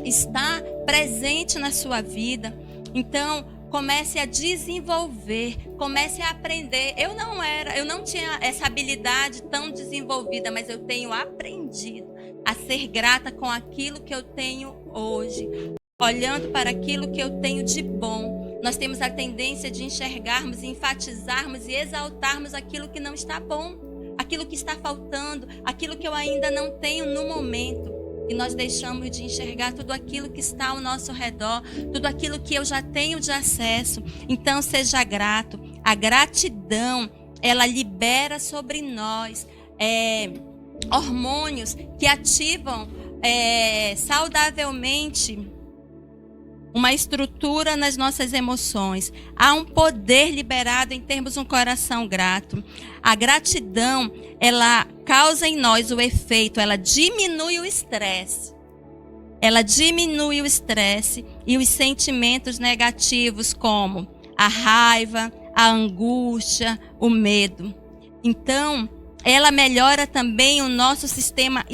está presente na sua vida. Então, comece a desenvolver, comece a aprender. Eu não tinha essa habilidade tão desenvolvida, mas eu tenho aprendido a ser grata com aquilo que eu tenho hoje, olhando para aquilo que eu tenho de bom. Nós temos a tendência de enxergarmos, enfatizarmos e exaltarmos aquilo que não está bom, aquilo que está faltando, aquilo que eu ainda não tenho no momento. E nós deixamos de enxergar tudo aquilo que está ao nosso redor, tudo aquilo que eu já tenho de acesso. Então, seja grato. A gratidão, ela libera sobre nós hormônios que ativam saudavelmente uma estrutura nas nossas emoções. Há um poder liberado em termos de um coração grato. A gratidão, ela causa em nós o efeito, ela diminui o estresse. Ela diminui o estresse e os sentimentos negativos como a raiva, a angústia, o medo. Então, ela melhora também o nosso sistema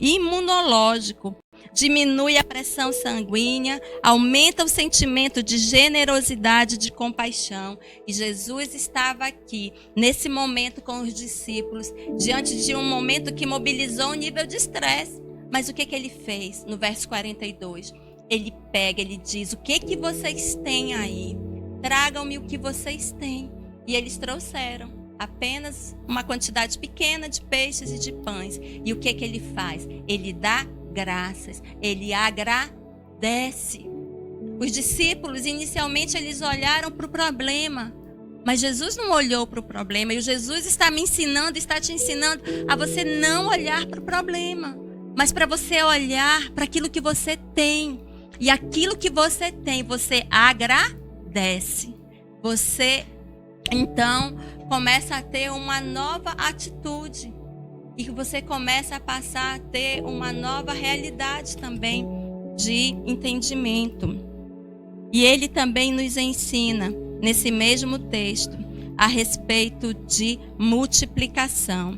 imunológico. Diminui a pressão sanguínea, aumenta o sentimento de generosidade, de compaixão. E Jesus estava aqui, nesse momento com os discípulos, diante de um momento que mobilizou um nível de estresse. Mas o que ele fez? No verso 42, ele pega, ele diz, o que vocês têm aí? Tragam-me o que vocês têm. E eles trouxeram apenas uma quantidade pequena de peixes e de pães. E o que ele faz? Ele dá graças, ele agradece. Os discípulos, inicialmente, eles olharam para o problema, mas Jesus não olhou para o problema. E o Jesus está me ensinando, está te ensinando a você não olhar para o problema, mas para você olhar para aquilo que você tem. E aquilo que você tem, você agradece. Você, então, começa a ter uma nova atitude. E que você começa a passar a ter uma nova realidade também de entendimento. E ele também nos ensina, nesse mesmo texto, a respeito de multiplicação.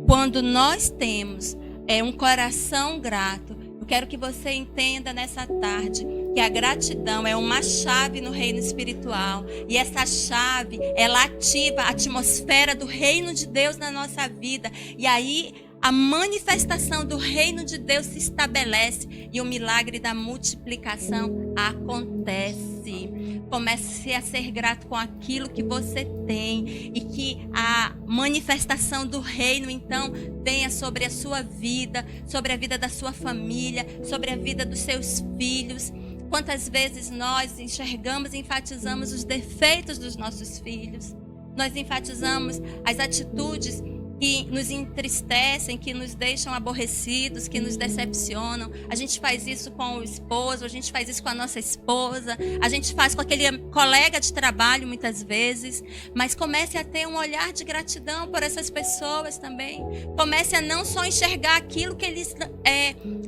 Quando nós temos um coração grato, eu quero que você entenda nessa tarde que a gratidão é uma chave no reino espiritual. E essa chave, ela ativa a atmosfera do reino de Deus na nossa vida. E aí a manifestação do reino de Deus se estabelece e o milagre da multiplicação acontece. Comece a ser grato com aquilo que você tem e que a manifestação do reino então venha sobre a sua vida, sobre a vida da sua família, sobre a vida dos seus filhos. Quantas vezes nós enxergamos e enfatizamos os defeitos dos nossos filhos? Nós enfatizamos as atitudes que nos entristecem, que nos deixam aborrecidos, que nos decepcionam. A gente faz isso com o esposo, a gente faz isso com a nossa esposa, a gente faz com aquele colega de trabalho muitas vezes. Mas comece a ter um olhar de gratidão por essas pessoas também. Comece a não só enxergar aquilo que eles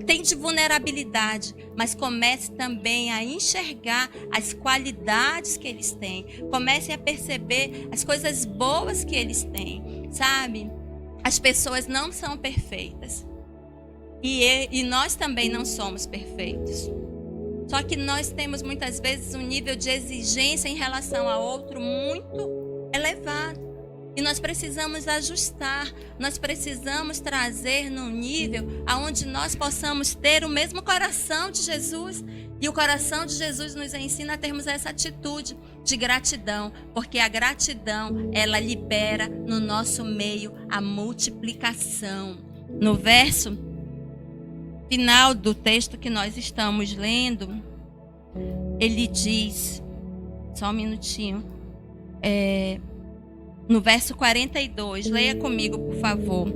têm de vulnerabilidade, mas comece também a enxergar as qualidades que eles têm. Comece a perceber as coisas boas que eles têm, sabe? As pessoas não são perfeitas. E nós também não somos perfeitos. Só que nós temos muitas vezes um nível de exigência em relação a outro muito elevado. E nós precisamos ajustar, nós precisamos trazer num nível onde nós possamos ter o mesmo coração de Jesus. E o coração de Jesus nos ensina a termos essa atitude de gratidão, porque a gratidão, ela libera no nosso meio a multiplicação. No verso final do texto que nós estamos lendo, ele diz, só um minutinho, no verso 42, leia comigo, por favor.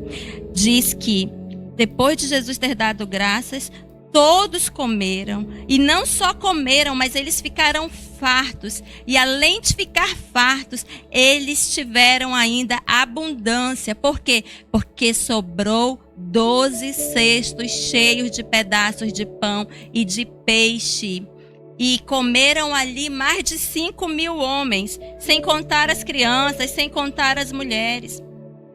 Diz que, depois de Jesus ter dado graças, todos comeram. E não só comeram, mas eles ficaram fartos. E além de ficar fartos, eles tiveram ainda abundância. Por quê? Porque sobrou 12 cestos cheios de pedaços de pão e de peixe. E comeram ali mais de 5.000 homens, sem contar as crianças, sem contar as mulheres.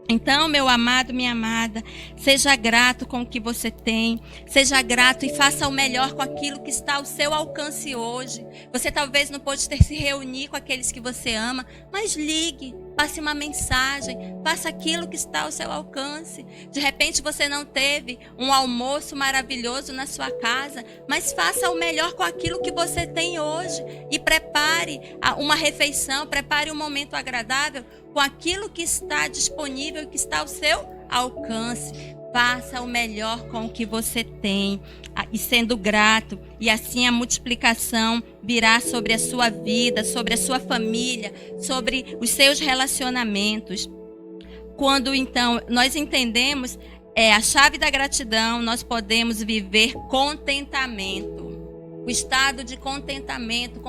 Então, meu amado, minha amada, seja grato com o que você tem, seja grato e faça o melhor com aquilo que está ao seu alcance hoje. Você talvez não pode ter se reunir com aqueles que você ama, mas ligue, passe uma mensagem, faça aquilo que está ao seu alcance. De repente você não teve um almoço maravilhoso na sua casa, mas faça o melhor com aquilo que você tem hoje e prepare uma refeição, prepare um momento agradável com aquilo que está disponível e que está ao seu alcance. Faça o melhor com o que você tem e sendo grato, e assim a multiplicação virá sobre a sua vida, sobre a sua família, sobre os seus relacionamentos. Quando então nós entendemos a chave da gratidão, nós podemos viver contentamento. O estado de contentamento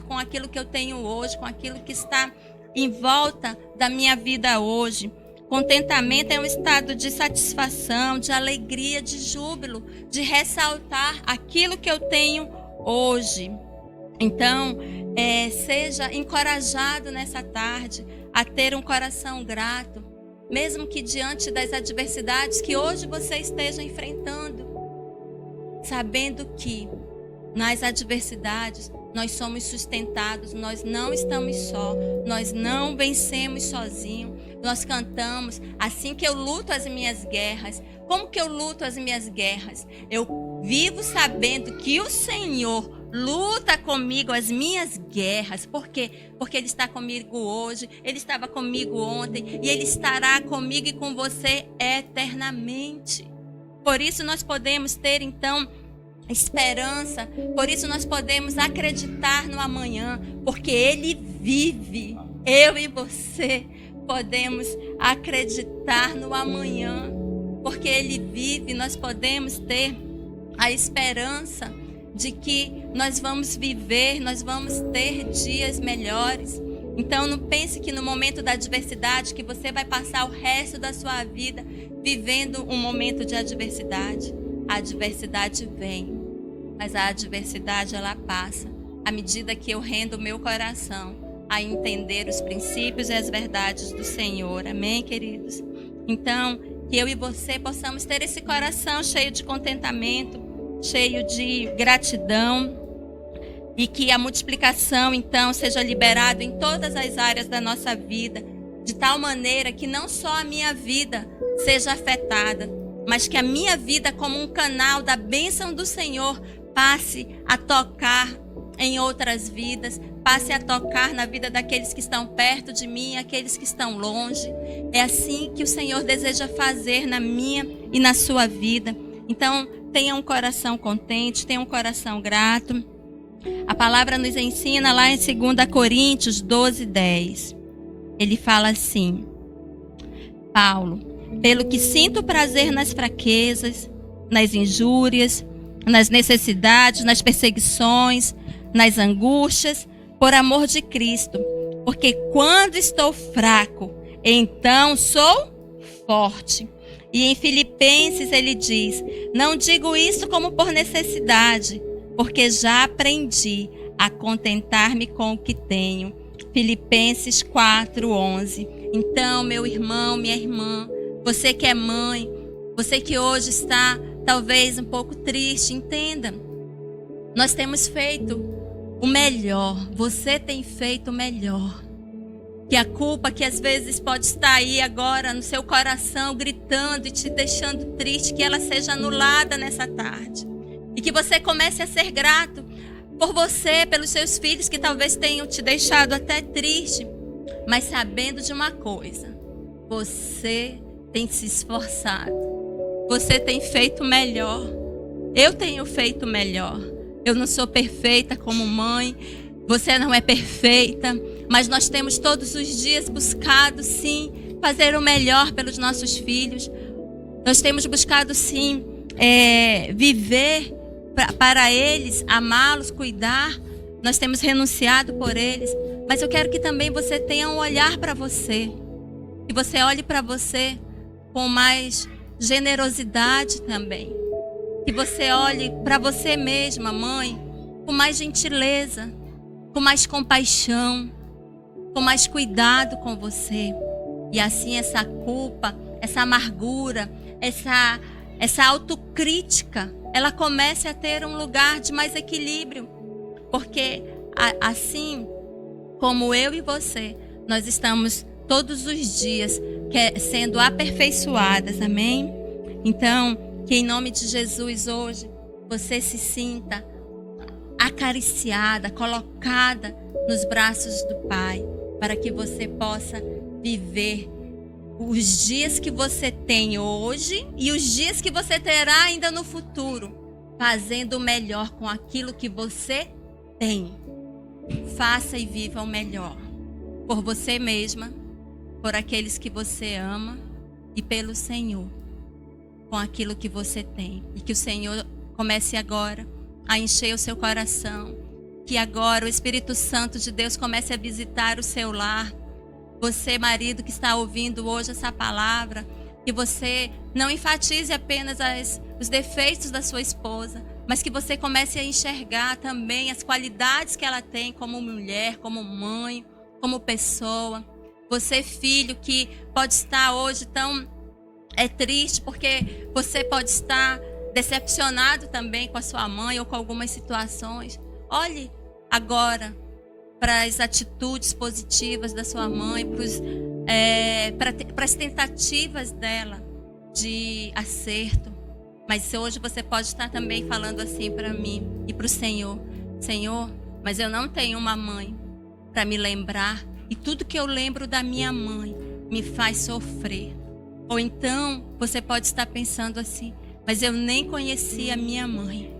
com aquilo que eu tenho hoje, com aquilo que está em volta da minha vida hoje. Contentamento é um estado de satisfação, de alegria, de júbilo, de ressaltar aquilo que eu tenho hoje. Então, seja encorajado nessa tarde a ter um coração grato, mesmo que diante das adversidades que hoje você esteja enfrentando, sabendo que nas adversidades nós somos sustentados, nós não estamos só, nós não vencemos sozinhos. Nós cantamos, assim que eu luto as minhas guerras. Como que eu luto as minhas guerras? Eu vivo sabendo que o Senhor luta comigo as minhas guerras. Por quê? Porque Ele está comigo hoje, Ele estava comigo ontem e Ele estará comigo e com você eternamente. Por isso nós podemos ter então esperança, por isso nós podemos acreditar no amanhã, porque Ele vive. Eu e você podemos acreditar no amanhã, porque Ele vive. Nós podemos ter a esperança de que nós vamos viver, nós vamos ter dias melhores. Então não pense que no momento da adversidade que você vai passar o resto da sua vida vivendo um momento de adversidade. A adversidade vem, mas a adversidade ela passa à medida que eu rendo o meu coração a entender os princípios e as verdades do Senhor. Amém, queridos? Então, que eu e você possamos ter esse coração cheio de contentamento, cheio de gratidão, e que a multiplicação, então, seja liberada em todas as áreas da nossa vida, de tal maneira que não só a minha vida seja afetada, mas que a minha vida, como um canal da bênção do Senhor, passe a tocar em outras vidas, passe a tocar na vida daqueles que estão perto de mim, aqueles que estão longe. É assim que o Senhor deseja fazer na minha e na sua vida. Então, tenha um coração contente, tenha um coração grato. A palavra nos ensina lá em 2 Coríntios 12:10. Ele fala assim: Paulo, pelo que sinto prazer nas fraquezas, nas injúrias, nas necessidades, nas perseguições, nas angústias, por amor de Cristo. Porque quando estou fraco, então sou forte. E em Filipenses ele diz: não digo isso como por necessidade, porque já aprendi a contentar-me com o que tenho. Filipenses 4:11. Então, meu irmão, minha irmã, você que é mãe, você que hoje está talvez um pouco triste, entenda. Nós temos feito o melhor, você tem feito o melhor. Que a culpa que às vezes pode estar aí agora no seu coração, gritando e te deixando triste, que ela seja anulada nessa tarde. E que você comece a ser grato por você, pelos seus filhos que talvez tenham te deixado até triste. Mas sabendo de uma coisa, você tem se esforçado. Você tem feito melhor. Eu tenho feito melhor. Eu não sou perfeita como mãe. Você não é perfeita. Mas nós temos todos os dias buscado, sim, fazer o melhor pelos nossos filhos. Nós temos buscado, sim, viver para eles, amá-los, cuidar. Nós temos renunciado por eles. Mas eu quero que também você tenha um olhar para você. Que você olhe para você com mais generosidade também. Que você olhe para você mesma, mãe, com mais gentileza, com mais compaixão, com mais cuidado com você. E assim essa culpa, essa amargura, essa autocrítica, ela comece a ter um lugar de mais equilíbrio. Porque assim como eu e você, nós estamos todos os dias sendo aperfeiçoadas, amém? Então, que em nome de Jesus hoje, você se sinta acariciada, colocada nos braços do Pai, para que você possa viver os dias que você tem hoje e os dias que você terá ainda no futuro, fazendo o melhor com aquilo que você tem. Faça e viva o melhor, por você mesma, por aqueles que você ama e pelo Senhor, com aquilo que você tem. E que o Senhor comece agora a encher o seu coração, que agora o Espírito Santo de Deus comece a visitar o seu lar. Você, marido, que está ouvindo hoje essa palavra, que você não enfatize apenas os defeitos da sua esposa, mas que você comece a enxergar também as qualidades que ela tem como mulher, como mãe, como pessoa. Você, filho, que pode estar hoje tão triste, porque você pode estar decepcionado também com a sua mãe ou com algumas situações. Olhe agora para as atitudes positivas da sua mãe, para as tentativas dela de acerto. Mas hoje você pode estar também falando assim para mim e para o Senhor: Senhor, mas eu não tenho uma mãe para me lembrar, e tudo que eu lembro da minha mãe me faz sofrer. Ou então você pode estar pensando assim: mas eu nem conheci a minha mãe.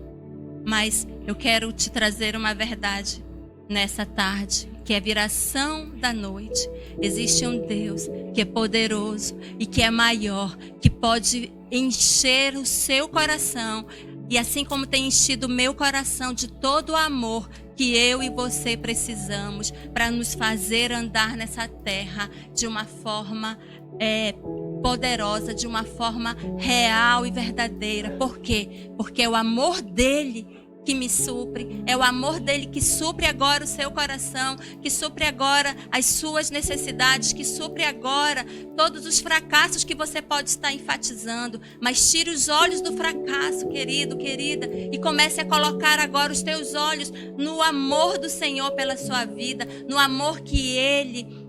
Mas eu quero te trazer uma verdade nessa tarde, que é a viração da noite. Existe um Deus que é poderoso e que é maior, que pode encher o seu coração, e assim como tem enchido o meu coração de todo o amor que eu e você precisamos para nos fazer andar nessa terra de uma forma poderosa, de uma forma real e verdadeira. Por quê? Porque é o amor dele que me supre, é o amor dele que supre agora o seu coração, que supre agora as suas necessidades, que supre agora todos os fracassos que você pode estar enfatizando. Mas tire os olhos do fracasso, querido, querida, e comece a colocar agora os teus olhos no amor do Senhor pela sua vida, no amor que ele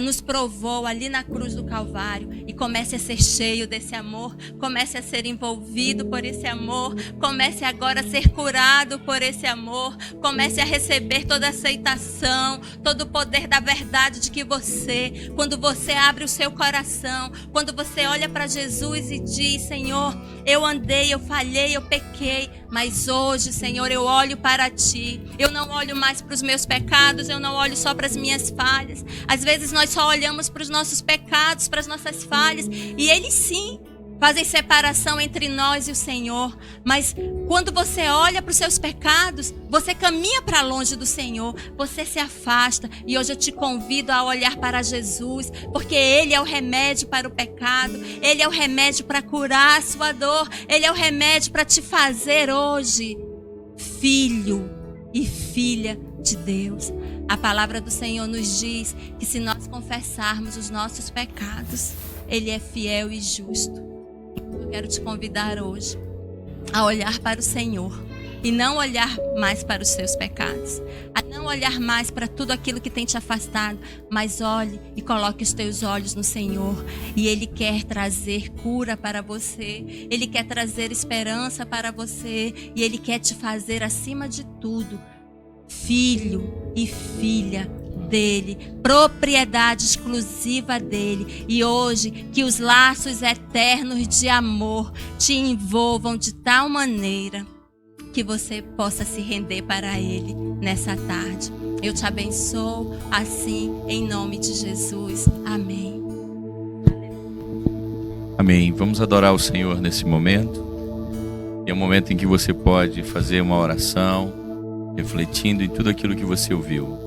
nos provou ali na cruz do Calvário, e comece a ser cheio desse amor, comece a ser envolvido por esse amor, comece agora a ser curado por esse amor, comece a receber toda a aceitação, todo o poder da verdade de que você, quando você abre o seu coração, quando você olha para Jesus e diz: Senhor, eu andei, eu falhei, eu pequei, mas hoje, Senhor, eu olho para Ti, eu não olho mais para os meus pecados, eu não olho só para as minhas falhas. Às vezes nós só olhamos para os nossos pecados, para as nossas falhas, e eles sim fazem separação entre nós e o Senhor. Mas quando você olha para os seus pecados, você caminha para longe do Senhor, você se afasta. E hoje eu te convido a olhar para Jesus, porque Ele é o remédio para o pecado, Ele é o remédio para curar a sua dor, Ele é o remédio para te fazer hoje filho e filha de Deus. A palavra do Senhor nos diz que se nós confessarmos os nossos pecados, Ele é fiel e justo. Eu quero te convidar hoje a olhar para o Senhor e não olhar mais para os seus pecados, a não olhar mais para tudo aquilo que tem te afastado, mas olhe e coloque os teus olhos no Senhor, e Ele quer trazer cura para você, Ele quer trazer esperança para você, e Ele quer te fazer, acima de tudo, filho e filha dele, propriedade exclusiva dele. E hoje que os laços eternos de amor te envolvam de tal maneira que você possa se render para ele nessa tarde. Eu te abençoo assim, em nome de Jesus. Amém. Amém. Vamos adorar o Senhor nesse momento. É um momento em que você pode fazer uma oração, refletindo em tudo aquilo que você ouviu.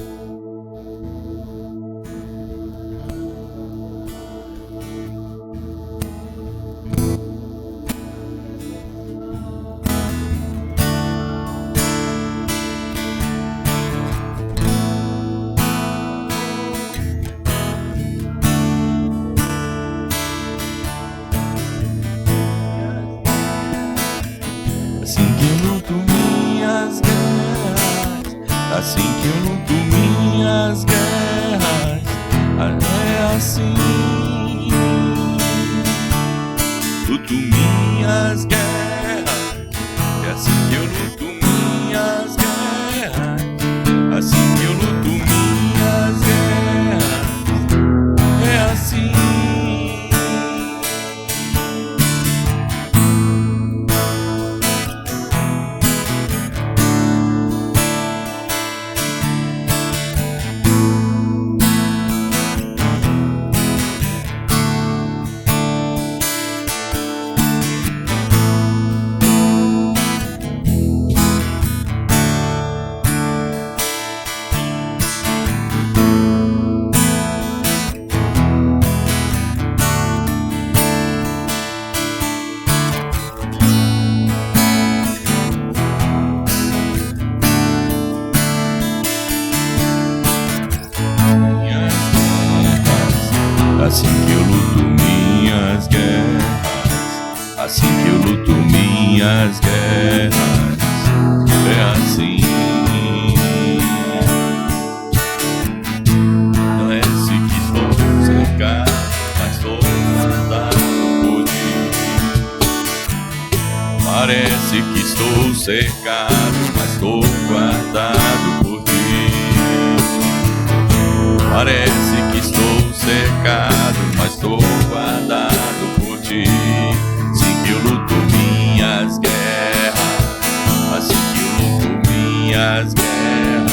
minhas guerras, assim que eu luto minhas guerras, é assim. Luto minhas guerras, é assim que eu luto minhas guerras, assim que eu luto minhas guerras, é assim. Assim que eu luto minhas guerras, assim que eu luto minhas guerras, é assim. Parece que estou cercado, mas estou guardado por ti. Parece que estou cercado, mas estou guardado por ti. Parece que estou cercado, mas estou guardado por ti. Assim que eu luto minhas guerras, assim que eu luto minhas guerras,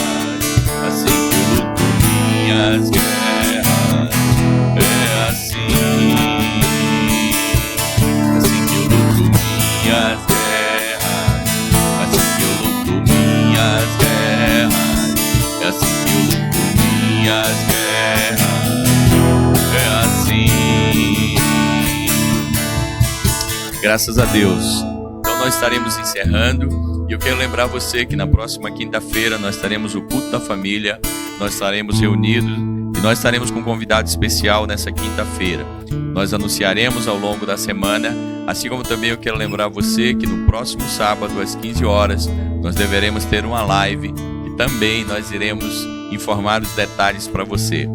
assim que eu luto minhas guerras, é assim. Assim que eu luto minhas guerras, assim que eu luto minhas guerras, é assim que eu luto minhas guerras. Graças a Deus. Então nós estaremos encerrando e eu quero lembrar você que na próxima quinta-feira nós teremos o culto da família, nós estaremos reunidos e nós estaremos com um convidado especial nessa quinta-feira. Nós anunciaremos ao longo da semana, assim como também eu quero lembrar você que no próximo sábado às 15 horas nós deveremos ter uma live e também nós iremos informar os detalhes para você.